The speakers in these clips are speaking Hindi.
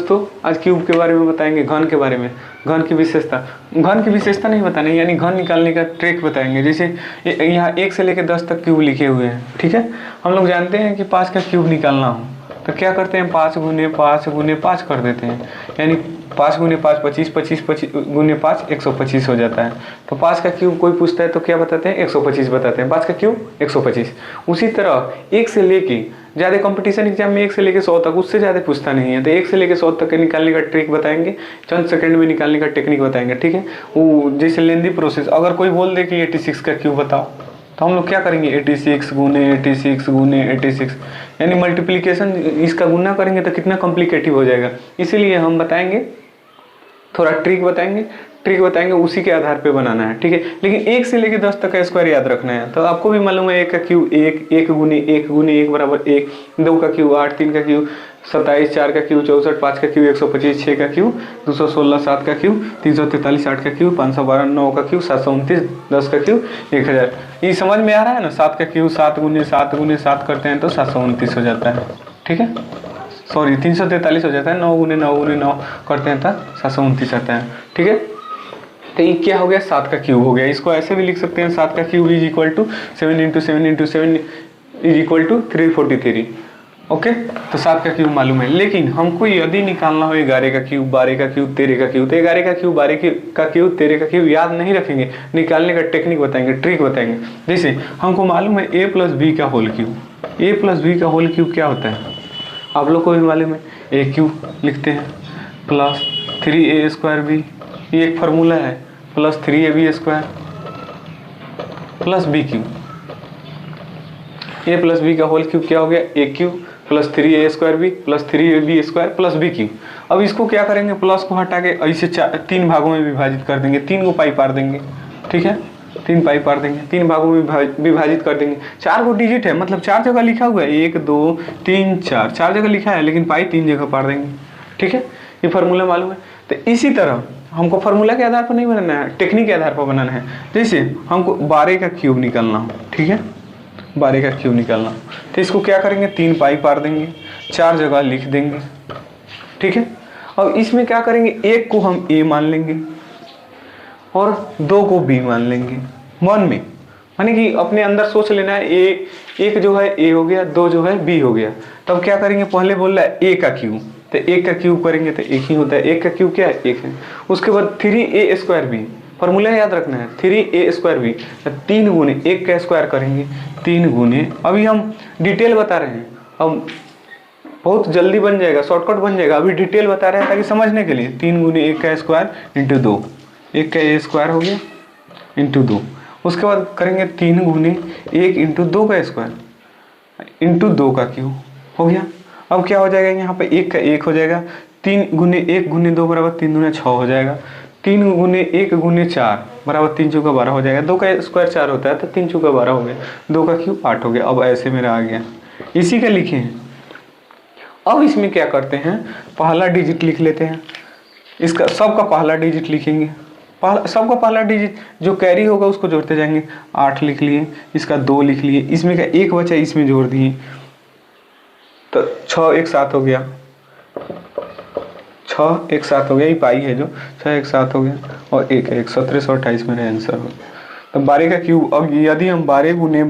दोस्तों आज क्यूब के बारे में बताएंगे, घन के बारे में, घन की विशेषता नहीं बताने, यानी घन निकालने का ट्रिक बताएंगे। जैसे यहाँ 1 से लेकर 10 तक क्यूब लिखे हुए हैं, ठीक है। हम लोग जानते हैं कि 5 का क्यूब निकालना हो तो क्या करते हैं, 5 गुने 5 गुने 5 कर देते हैं, यानी 5 गुने 5 25, 25 गुने 5 125 हो जाता है। तो 5 का क्यूब कोई पूछता है तो क्या बताते हैं, 125 बताते हैं। 5 का क्यूब 125। उसी तरह 1 से लेके ज़्यादा कंपटीशन एग्जाम में 1 से लेकर 100 तक, उससे ज़्यादा पूछता नहीं है। तो 1 से लेकर 100 तक के निकालने का ट्रिक बताएंगे, चंद सेकंड में निकालने का टेक्निक बताएंगे, ठीक है। वो जैसे लेंदी प्रोसेस, अगर कोई बोल दे कि 86 का क्यूब बताओ तो हम लोग क्या करेंगे, 86 गुने 86 गुने 86, यानी मल्टीप्लिकेशन इसका गुना करेंगे तो कितना कॉम्प्लिकेटिव हो जाएगा। इसीलिए हम बताएंगे, थोड़ा ट्रिक बताएंगे, उसी के आधार पे बनाना है, ठीक है। लेकिन 1 से लेकर 10 तक का स्क्वायर याद रखना है। तो आपको भी मालूम है 1 का क्यूब 1 गुने 1 बराबर 1, 2 का क्यूब 8, 3 का क्यूब 27, 4 का क्यूब 64, 5 का क्यूब 125, 6 का क्यूब 216, 7 का क्यूब 343, 8 का क्यूब 512, 9 का क्यूब 729, 10 का क्यूब 1000। ये समझ में आ रहा है ना। 7 का क्यूब 7 गुने 7 करते हैं तो 729 हो जाता है, ठीक है। सॉरी 343 हो जाता है। 9 गुने 9 करते हैं तो 729 आता है, ठीक है। तो ये क्या हो गया, 7 का क्यूब हो गया। इसको ऐसे भी लिख सकते हैं, 7 का cube is equal to 7 × 7 × 7 is equal to 343। Okay, तो 7 का क्यूब मालूम है। लेकिन हमको यदि निकालना हो 11 का क्यूब, 12 का क्यूब, 13 का क्यूब, तो 11 का क्यूब, 12 का क्यूब, 13 का क्यूब याद नहीं रखेंगे, निकालने का टेक्निक बताएंगे, ट्रिक बताएंगे। जैसे हमको मालूम है a + b का होल क्यूब, a + b का होल क्यूब क्या होता है आप लोग को भी मालूम है। a क्यूब लिखते हैं प्लस 3a²b, ये एक फार्मूला है, plus 3ab² plus b cube. a + b का होल क्यूब क्या हो गया, a cube plus 3a² plus 3ab² plus b cube. अब इसको क्या करेंगे, प्लस को हटा के ऐसे 3 भागों में विभाजित कर देंगे, 3 को पाई पार देंगे, ठीक है। 3 पाई पार देंगे, 3 भागों में विभाजित कर देंगे। 4 को डिजिट है, मतलब 4 जगह लिखा हुआ है, 1 2 3 4 जगह लिखा है, लेकिन पाई 3 जगह पार देंगे, ठीक है। ये फार्मूला मालूम है। तो इसी तरह हमको फार्मूला के आधार पर नहीं बनाना है, टेक्निक के आधार पर बनाना है। जैसे हमको 12 का क्यूब निकालना हो, ठीक है, 12 का क्यूब निकालना हो तो इसको क्या करेंगे, 3 पाई पार देंगे, 4 जगह लिख देंगे, ठीक है। अब इसमें क्या करेंगे, 1 को हम a मान लेंगे और 2 को b मान लेंगे मन में, यानी कि अपने अंदर सोच लेना है। एक जो है a हो गया, 2 जो है b हो गया। तब क्या करेंगे, पहले बोल रहा है a का क्यूब, तो 1 का क्यूब करेंगे तो 1 ही होता है, 1 का क्यूब क्या है, 1 है। उसके बाद 3a²b, फार्मूला याद रखना है, 3a²b, 3 गुने 1 का स्क्वायर करेंगे, 3 गुने, अभी हम डिटेल बता रहे हैं, अब बहुत जल्दी बन जाएगा, शॉर्टकट बन जाएगा, अभी डिटेल बता रहे हैं ताकि समझने के लिए। 3 गुने 1 का स्क्वायर × 2, 1 का a² हो गया × 2। उसके बाद करेंगे 3 गुने 1 × 2 का स्क्वायर × 2 का क्यूब हो गया। अब क्या हो जाएगा, यहाँ पे 1 का 1 हो जाएगा, 3 गुने 1 गुने 2 बराबर 3 दूने 6 हो जाएगा, 3 गुने 1 गुने 4 बराबर 3 चौका 12 हो जाएगा। 2 का स्क्वायर 4 होता है तो 3 चौका 12 हो गया, 2 का क्यूब 8 हो गया। अब ऐसे मेरा आ गया, इसी का लिखे हैं। अब इसमें क्या करते हैं, पहला डिजिट लिख लेते हैं, इसका सबका पहला डिजिट लिखेंगे, सबका पहला डिजिट जो कैरी होगा उसको जोड़ते जाएंगे। 8 लिख लिए, इसका 2 लिख लिए, इसमें का 1 बचा इसमें जोड़ दिए तो 6 एक साथ हो गया, 6 एक साथ हो गया, ये पाई है जो 6 एक साथ हो गया और 1 1 1728 मेरा आंसर हो। तो 12 का क्यूब, अब यदि हम 12 गुने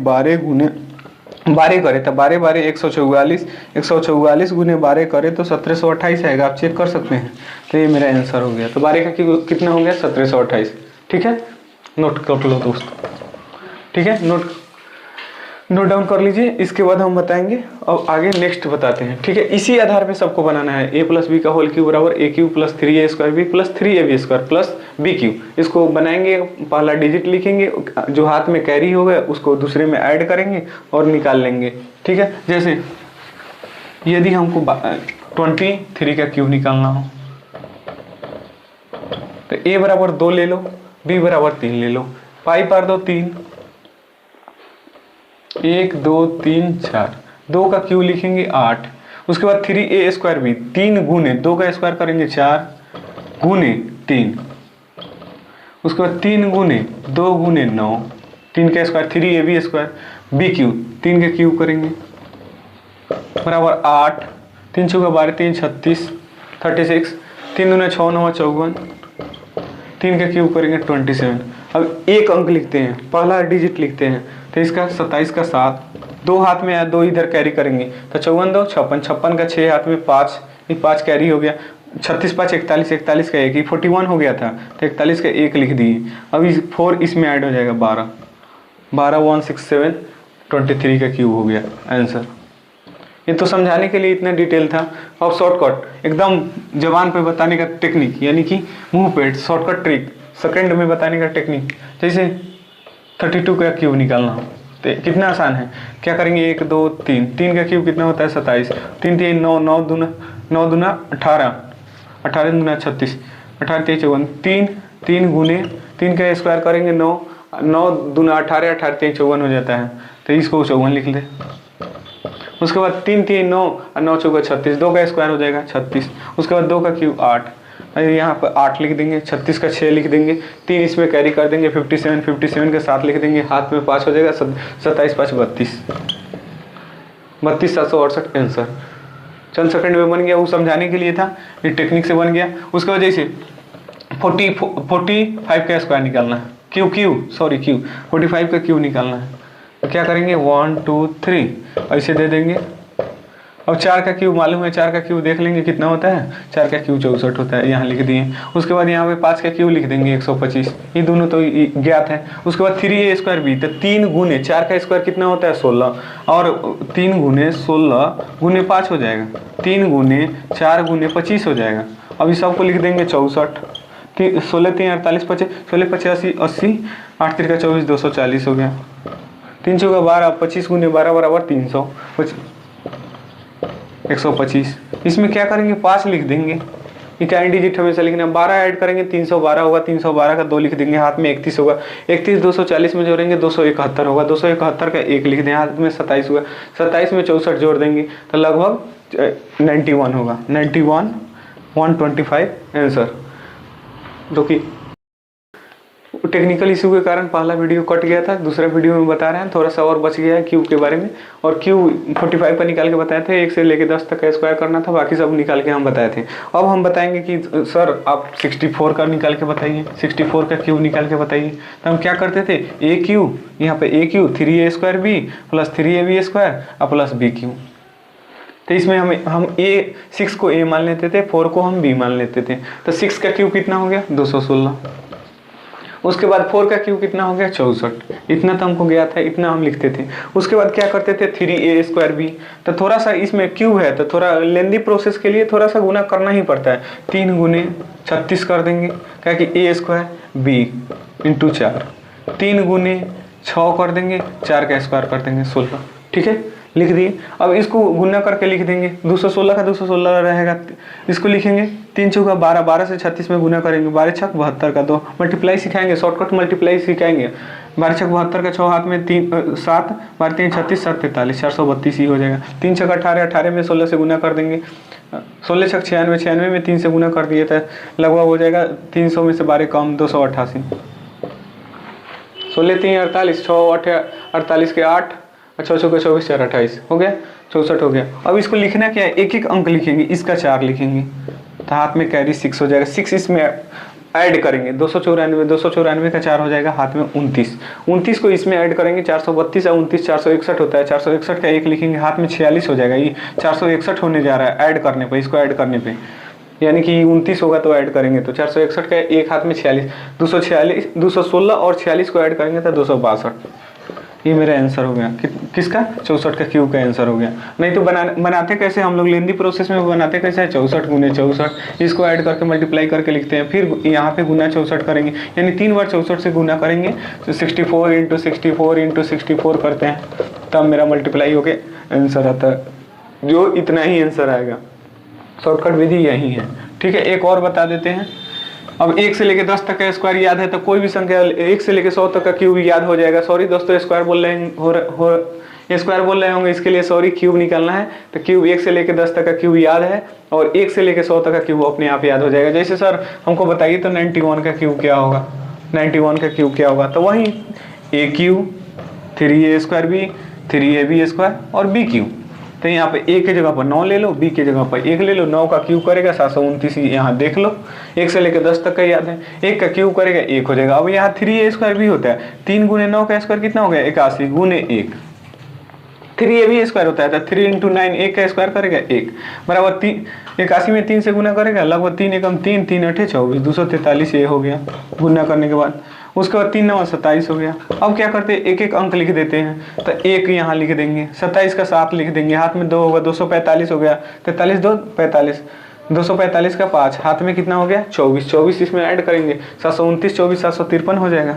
12 करें तो 12 12 144, 144 गुने 12 करें तो 1728 आएगा, आप चेक कर सकते हैं। तो ये मेरा आंसर हो गया। तो 12 का क्यूब कितना हो गया, 1728, ठीक है। नोट कर लो दोस्तों, ठीक है, नोट डाउन कर लीजिए। इसके बाद हम बताएंगे, अब आगे नेक्स्ट बताते हैं, ठीक है। इसी आधार पे सबको बनाना है। a + b का होल क्यूब बराबर a cube plus 3a² plus 3ab² plus b cube. इसको बनाएंगे, पहला डिजिट लिखेंगे, जो हाथ में कैरी होगा उसको दूसरे में ऐड करेंगे और निकाल लेंगे, ठीक है। जैसे यदि हमको 23 का क्यूब निकालना हो तो a बराबर 2 ले लो, b बराबर 3 ले लो, पाई पार दो 3, 1 2 3 4, 2 का क्यूब लिखेंगे 8। उसके बाद 3a²b, 3 गुने 2 का स्क्वायर करेंगे 4 गुने 3, उसके बाद 3 गुने 2 गुने 9, 3 का स्क्वायर 3ab², b क्यूब 3 का क्यूब करेंगे बराबर 8, 3 चौका 12 3 36, 36, 3 दूना 6 9 54, 3 का क्यूब करेंगे 27। अब एक अंक लिखते हैं, पहला डिजिट लिखते हैं, तो इसका 27 का 7, 2 हाथ में आया, 2 इधर कैरी करेंगे तो 54 2 56, 56 का 6 हाथ में 5, ये 5 कैरी हो गया, 36 5 41, 41 का 1, 41 हो गया था तो 41 का 1 लिख दिए। अब इस 4 इसमें ऐड हो जाएगा 12, 12 1 6 7 23 का क्यूब हो गया आंसर। ये तो समझाने के लिए इतना डिटेल था। और शॉर्टकट एकदम जबान पे बताने का टेक्निक, यानी कि मुंह पे शॉर्टकट ट्रिक, सेकंड में बताने का टेक्निक। जैसे 32 का क्यूब निकालना हो तो कितना आसान है, क्या करेंगे 1 2 3, 3 का क्यूब कितना होता है 27, 3 3 9, 9 दूना 18, 18 दूना 36, 18 3 54, 3 3 गुने 3 का स्क्वायर करेंगे 9, 9 दूना 18, 18 3 54 हो जाता है, तो इसको 54 लिख दे। उसके बाद 3 3 9 और 9 चौका 36, 2 का स्क्वायर हो जाएगा 36। उसके बाद 2 का क्यूब 8, यहाँ पर 8 लिख देंगे, 36 का 6 लिख देंगे, 3 इसमें कैरी कर देंगे 57, 57 का 7 लिख देंगे, हाथ में 5 हो जाएगा, 27 5 32, 32 768 आंसर। चंद सेकंड में बन गया, वो समझाने के लिए था, ये टेक्निक से बन गया। उसके बाद जैसे 45 का स्क्वायर निकालना है, क्यू 45 का क्यूब निकालना है, तो क्या करेंगे 1 2 3 ऐसे दे देंगे। अब 4 का क्यूब मालूम है, 4 का क्यूब देख लेंगे कितना होता है, 4 का क्यूब 64 होता है, यहाँ लिख दिए। उसके बाद यहाँ पे 5 का क्यूब लिख देंगे 125, ये दोनों तो ज्ञात है। उसके बाद 3a स्क्वायर बी, तो 3 गुने 4 का स्क्वायर कितना होता है 16, और 3 गुने 16 गुने 5 हो जाएगा, 3 गुने 4 गुने 25 हो जाएगा। अब इस सबको लिख देंगे 64, 16 3 48 5 16 85 80, 8 3 का 24 240 हो गया, 3 चौका 12, 25 गुने 12 बराबर 300, 125। इसमें क्या करेंगे 5 लिख देंगे, इकाई डिजिट हमेशा लिखना, 12 ऐड करेंगे 312 होगा, 312 का 2 लिख देंगे, हाथ में 31 होगा, 31 240 में जोड़ेंगे 271 होगा, 271 का 1 लिख दें, हाथ में 27 होगा, 27 में 64 जोड़ देंगे तो लगभग 91 होगा, 91 125 आंसर। जो कि टेक्निकल इशू के कारण पहला वीडियो कट गया था, दूसरा वीडियो में बता रहे हैं, थोड़ा सा और बच गया है क्यूब के बारे में। और क्यूब 45 का निकाल के बताए थे, 1 से लेके 10 तक का स्क्वायर करना था, बाकी सब निकाल के हम बताए थे। अब हम बताएंगे कि सर आप 64 का निकाल के बताइए, 64 का क्यूब निकाल के बताइए। तो हम क्या करते थे, ए क्यूब, यहाँ पे a cube 3a square b plus 3ab square और प्लस बी क्यूब। तो इसमें हम ए 6 को a मान लेते थे, 4 को हम b मान लेते थे। तो 6 का क्यूब कितना हो गया 216। उसके बाद 4 का क्यूब कितना हो गया 64, इतना तो हमको गया था, इतना हम लिखते थे। उसके बाद क्या करते थे 3a स्क्वायर बी, तो थोड़ा सा इसमें क्यूब है तो थोड़ा लेंदी प्रोसेस के लिए थोड़ा सा गुना करना ही पड़ता है, 3 गुने 36 कर देंगे, क्या कि a स्क्वायर बी इंटू 4, 3 गुने 6 कर देंगे, 4 का स्क्वायर कर देंगे 16, ठीक है लिख दिए। अब इसको गुना करके लिख देंगे, 216 का 216 रहेगा, इसको लिखेंगे 3 चौका 12, 12 से 36 में गुना करेंगे, 12 छक 72 का 2 मल्टीप्लाई सिखाएंगे, शॉर्टकट मल्टीप्लाई सिखाएंगे, 12 छक 72 का 6 हाथ में 3 7, 12 3 36 7 43 432 ही हो जाएगा। 3 छक 18, 18 में 16 से गुना कर देंगे, 16 छक 96, 96 में 3 से गुना कर दिए थे, लगभग हो जाएगा 300 में से 12 कम 288, 16 3 48, 6 8 48 के 8, 6 चौका 24 4 28 हो गया, 64 हो गया। अब इसको लिखना क्या है, एक एक अंक लिखेंगे, इसका 4 लिखेंगे तो हाथ में कैरी 6 हो जाएगा, 6 इसमें ऐड करेंगे, 294 का 4 हो जाएगा, हाथ में 29, 29 को इसमें ऐड करेंगे, 432 और 29 461 होता है, 461 का 1 लिखेंगे, हाथ में 46 हो जाएगा, ये 461 होने जा रहा है ऐड करने पे, इसको ऐड करने पे, यानी कि 29 होगा तो ऐड करेंगे तो 461 का 1 हाथ में 46, 216 और 46 को ऐड करेंगे तो 262, ये मेरा आंसर हो गया। किसका 64 का क्यूब का आंसर हो गया। नहीं तो बनाते कैसे हम लोग, लेंदी प्रोसेस में बनाते कैसे है, 64 गुने 64, इसको ऐड करके मल्टीप्लाई करके लिखते हैं, फिर यहाँ पे गुना 64 करेंगे, यानी 3 बार 64 से गुना करेंगे तो 64 इंटू 64 इंटू 64 करते हैं, तब मेरा मल्टीप्लाई होके आंसर आता है, जो इतना ही आंसर आएगा। शॉर्टकट विधि यही है, ठीक है। एक और बता देते हैं, अब 1 से लेके 10 तक का स्क्वायर याद है तो कोई भी संख्या 1 से लेके 100 तक का क्यूब याद हो जाएगा। सॉरी दोस्तों, स्क्वायर बोल रहे हैं स्क्वायर बोल रहे होंगे, इसके लिए सॉरी, क्यूब निकालना है तो क्यूब 1 से लेके 10 तक का क्यूब याद है और 1 से लेके 100 तक का क्यूब अपने आप याद हो जाएगा। जैसे सर हमको बताइए तो 91 का क्यूब क्या होगा, 91 का क्यूब क्या होगा, तो वही a cube 3a square b 3ab square और b क्यूब, तो यहाँ पे ए के जगह पर 9 ले लो, बी के जगह पर 1 ले लो। 9 का क्यूब करेगा 729, यहाँ देख लो, 1 से लेकर 10 तक का याद है। 1 का क्यूब करेगा 1 हो जाएगा। अब यहाँ 3a² भी होता है, 3 गुने 9 का स्क्वायर कितना हो गया 81 गुने 1, 3ab² होता है, तो 3 × 9 1 का स्क्वायर करेगा 1 बराबर 81 में 3 से गुना करेगा लगभग 3 एकम 3, 3 8 24, 243 ये हो गया गुना करने के बाद। उसके बाद 3 9 27 हो गया। अब क्या करते हैं, एक एक अंक लिख देते हैं, तो 1 यहाँ लिख देंगे, 27 का 7 लिख देंगे, हाथ में 2 होगा, 245 हो गया, 43 2 45, 245 का 5, हाथ में कितना हो गया 24, 24 इसमें ऐड करेंगे 729 24 753 हो जाएगा।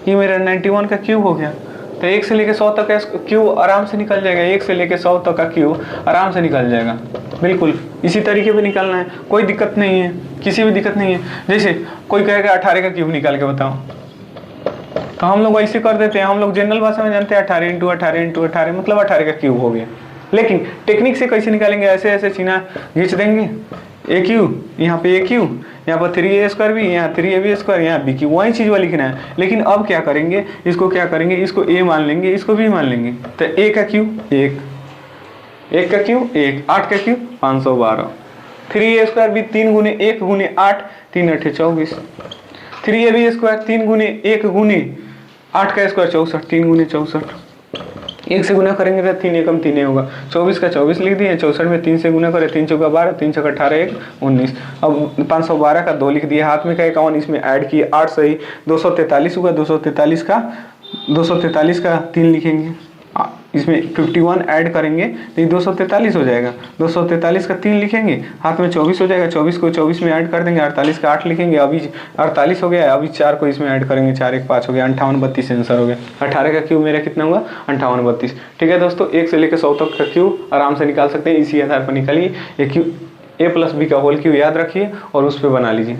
ये मेरा 91 का क्यूब हो गया। तो 1 से लेकर 100 तक का क्यूब आराम से निकल जाएगा, 1 से लेकर 100 तक का क्यूब आराम से निकल जाएगा। बिल्कुल इसी तरीके पे निकालना है, कोई दिक्कत नहीं है, किसी भी दिक्कत नहीं है। जैसे कोई कहेगा 18 का क्यूब निकाल के बताओ, तो हम लोग ऐसे कर देते हैं, हम लोग जनरल भाषा में जानते हैं 18 × 18 × 18 मतलब 18 का क्यूब हो गया। लेकिन टेक्निक से कैसे निकालेंगे, ऐसे ऐसे सीना खींच देंगे, ए क्यूब यहाँ पे ए क्यूब, यहाँ पर 3a² भी, यहाँ 3ab², यहाँ b क्यूब, वही चीज़ वाला लिखना है। लेकिन अब क्या करेंगे, इसको क्या करेंगे, इसको a मान लेंगे, इसको b मान लेंगे। तो a का क्यूब 1, 1 का क्यूब 1, 8 का क्यूब 512, 3a² भी 3 गुने 1 गुने 8, 3 8 24, 3ab² 3 गुने 1 गुने 8 का स्क्वायर 64, 3 गुने 64, 1 से गुना करेंगे तो 3 एकम 3 होगा, 24 का 24 लिख दिए, 64 में 3 से गुना करें, 3 चौका 12, 3 छक्का 18 1 19। अब 512 का 2 लिख दिए, हाथ में का 51 इसमें ऐड किए, 8 सही 243 होगा, 243 का 3 लिखेंगे, इसमें 51 ऐड करेंगे तो 243 हो जाएगा, 243 का 3 लिखेंगे, हाथ में 24 हो जाएगा, 24 को 24 में ऐड कर देंगे, 48 का 8 लिखेंगे, अभी 48 हो गया, अभी 4 को इसमें ऐड करेंगे, 4 1 5 हो गया, 58 32 आंसर हो गया। 18 का क्यूब मेरा कितना हुआ 58 32। ठीक है दोस्तों, 1 से लेकर 100 तक का क्यूब आराम से निकाल सकते हैं, इसी आधार पर निकालिए। a + b का होल क्यूब याद रखिए और उस पर बना लीजिए।